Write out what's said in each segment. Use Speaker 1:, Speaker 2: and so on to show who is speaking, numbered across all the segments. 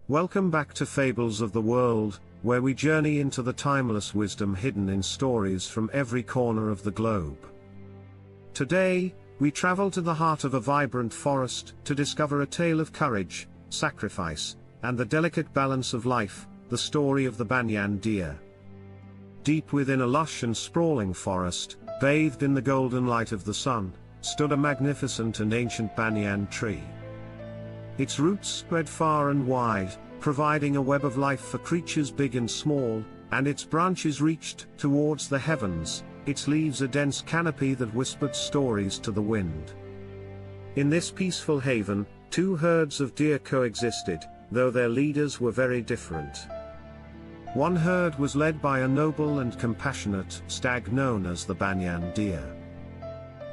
Speaker 1: Welcome back to Fables of the World, where we journey into the timeless wisdom hidden in stories from every corner of the globe. Today, we travel to the heart of a vibrant forest to discover a tale of courage, sacrifice, and the delicate balance of life, the story of the banyan deer. Deep within a lush and sprawling forest, bathed in the golden light of the sun, stood a magnificent and ancient banyan tree. Its roots spread far and wide, providing a web of life for creatures big and small, and its branches reached towards the heavens, its leaves a dense canopy that whispered stories to the wind. In this peaceful haven, two herds of deer coexisted, though their leaders were very different. One herd was led by a noble and compassionate stag known as the banyan deer.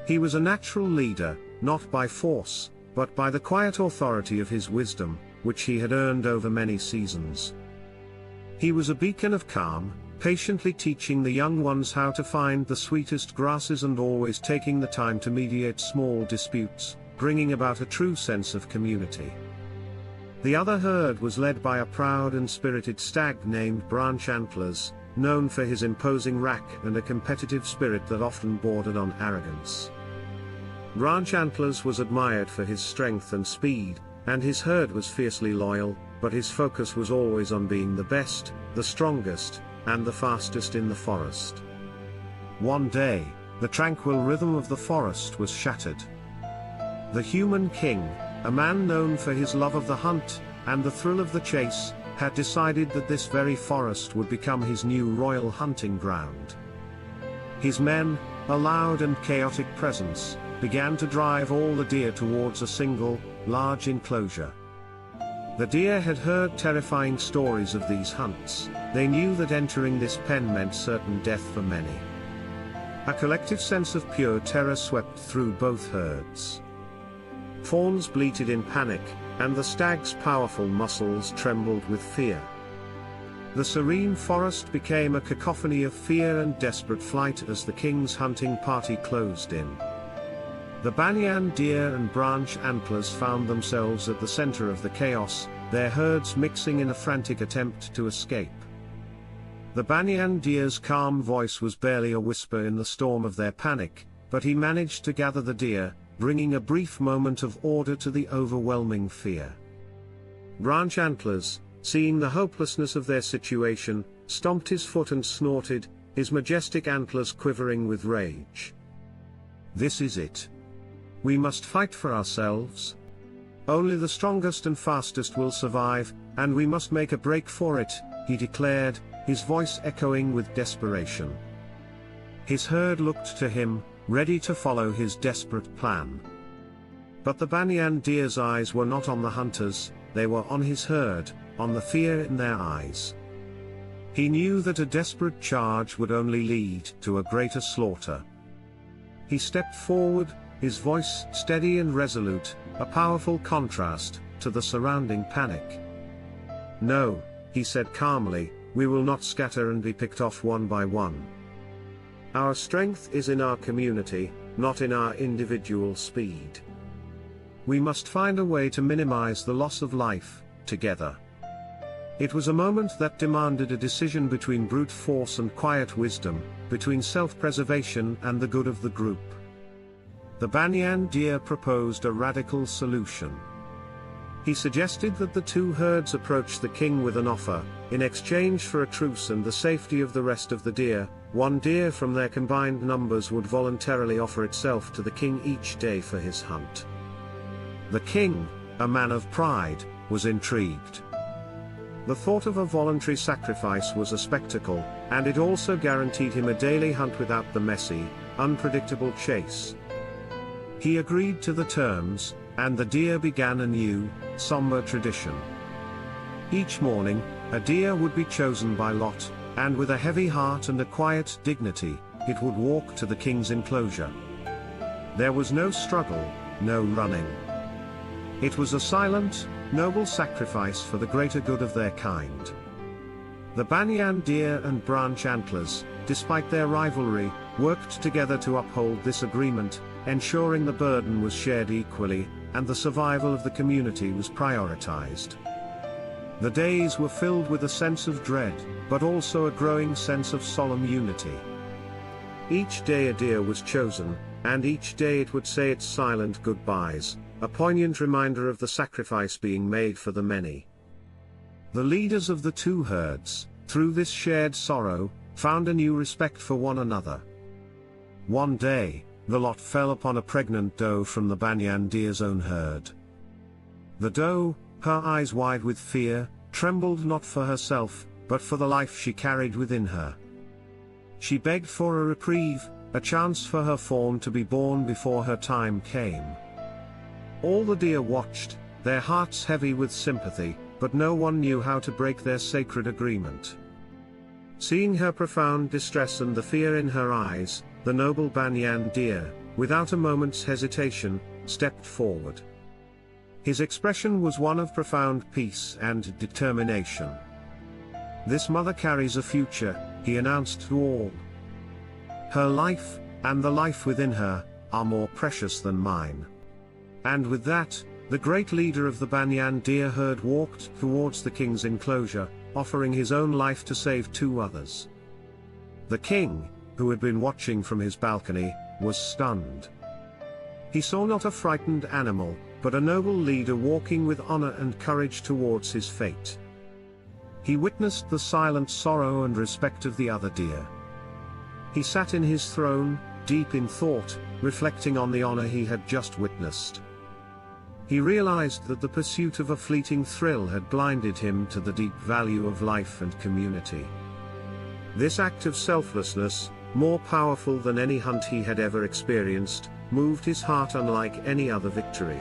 Speaker 1: He was a natural leader, not by force, but by the quiet authority of his wisdom, which he had earned over many seasons. He was a beacon of calm, patiently teaching the young ones how to find the sweetest grasses and always taking the time to mediate small disputes, bringing about a true sense of community. The other herd was led by a proud and spirited stag named Branch Antlers, known for his imposing rack and a competitive spirit that often bordered on arrogance. Branch Antlers was admired for his strength and speed, and his herd was fiercely loyal, but his focus was always on being the best, the strongest, and the fastest in the forest. One day, the tranquil rhythm of the forest was shattered. The human king, a man known for his love of the hunt, and the thrill of the chase, had decided that this very forest would become his new royal hunting ground. His men, a loud and chaotic presence, began to drive all the deer towards a single, large enclosure. The deer had heard terrifying stories of these hunts. They knew that entering this pen meant certain death for many. A collective sense of pure terror swept through both herds. Fawns bleated in panic, and the stag's powerful muscles trembled with fear. The serene forest became a cacophony of fear and desperate flight as the king's hunting party closed in. The banyan deer and Branch Antlers found themselves at the center of the chaos, their herds mixing in a frantic attempt to escape. The banyan deer's calm voice was barely a whisper in the storm of their panic, but he managed to gather the deer, bringing a brief moment of order to the overwhelming fear. Branch Antlers, seeing the hopelessness of their situation, stomped his foot and snorted, his majestic antlers quivering with rage. "This is it. We must fight for ourselves. Only the strongest and fastest will survive, and we must make a break for it," he declared, his voice echoing with desperation. His herd looked to him, ready to follow his desperate plan. But the banyan deer's eyes were not on the hunters, they were on his herd, on the fear in their eyes. He knew that a desperate charge would only lead to a greater slaughter. He stepped forward, his voice steady and resolute, a powerful contrast to the surrounding panic. "No," he said calmly, "we will not scatter and be picked off one by one. Our strength is in our community, not in our individual speed. We must find a way to minimize the loss of life, together." It was a moment that demanded a decision between brute force and quiet wisdom, between self-preservation and the good of the group. The banyan deer proposed a radical solution. He suggested that the two herds approach the king with an offer. In exchange for a truce and the safety of the rest of the deer, one deer from their combined numbers would voluntarily offer itself to the king each day for his hunt. The king, a man of pride, was intrigued. The thought of a voluntary sacrifice was a spectacle, and it also guaranteed him a daily hunt without the messy, unpredictable chase. He agreed to the terms, and the deer began a new, somber tradition. Each morning, a deer would be chosen by lot, and with a heavy heart and a quiet dignity, it would walk to the king's enclosure. There was no struggle, no running. It was a silent, noble sacrifice for the greater good of their kind. The banyan deer and Branch Antlers, despite their rivalry, worked together to uphold this agreement, ensuring the burden was shared equally, and the survival of the community was prioritized. The days were filled with a sense of dread, but also a growing sense of solemn unity. Each day a deer was chosen, and each day it would say its silent goodbyes, a poignant reminder of the sacrifice being made for the many. The leaders of the two herds, through this shared sorrow, found a new respect for one another. One day, the lot fell upon a pregnant doe from the banyan deer's own herd. The doe, her eyes wide with fear, trembled not for herself, but for the life she carried within her. She begged for a reprieve, a chance for her fawn to be born before her time came. All the deer watched, their hearts heavy with sympathy, but no one knew how to break their sacred agreement. Seeing her profound distress and the fear in her eyes, the noble banyan deer, without a moment's hesitation, stepped forward. His expression was one of profound peace and determination. "This mother carries a future," he announced to all. "Her life, and the life within her, are more precious than mine." And with that, the great leader of the banyan deer herd walked towards the king's enclosure, offering his own life to save two others. The king, who had been watching from his balcony, was stunned. He saw not a frightened animal, but a noble leader walking with honor and courage towards his fate. He witnessed the silent sorrow and respect of the other deer. He sat in his throne, deep in thought, reflecting on the honor he had just witnessed. He realized that the pursuit of a fleeting thrill had blinded him to the deep value of life and community. This act of selflessness, more powerful than any hunt he had ever experienced, moved his heart unlike any other victory.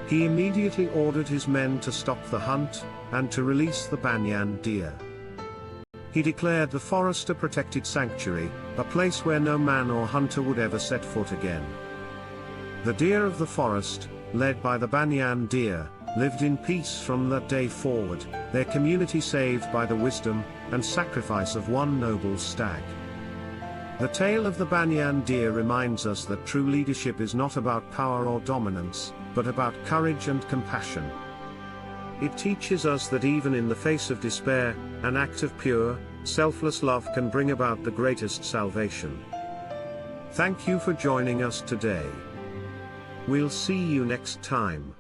Speaker 1: He immediately ordered his men to stop the hunt, and to release the banyan deer. He declared the forest a protected sanctuary, a place where no man or hunter would ever set foot again. The deer of the forest, led by the banyan deer, lived in peace from that day forward, their community saved by the wisdom and sacrifice of one noble stag. The tale of the banyan deer reminds us that true leadership is not about power or dominance, but about courage and compassion. It teaches us that even in the face of despair, an act of pure, selfless love can bring about the greatest salvation. Thank you for joining us today. We'll see you next time.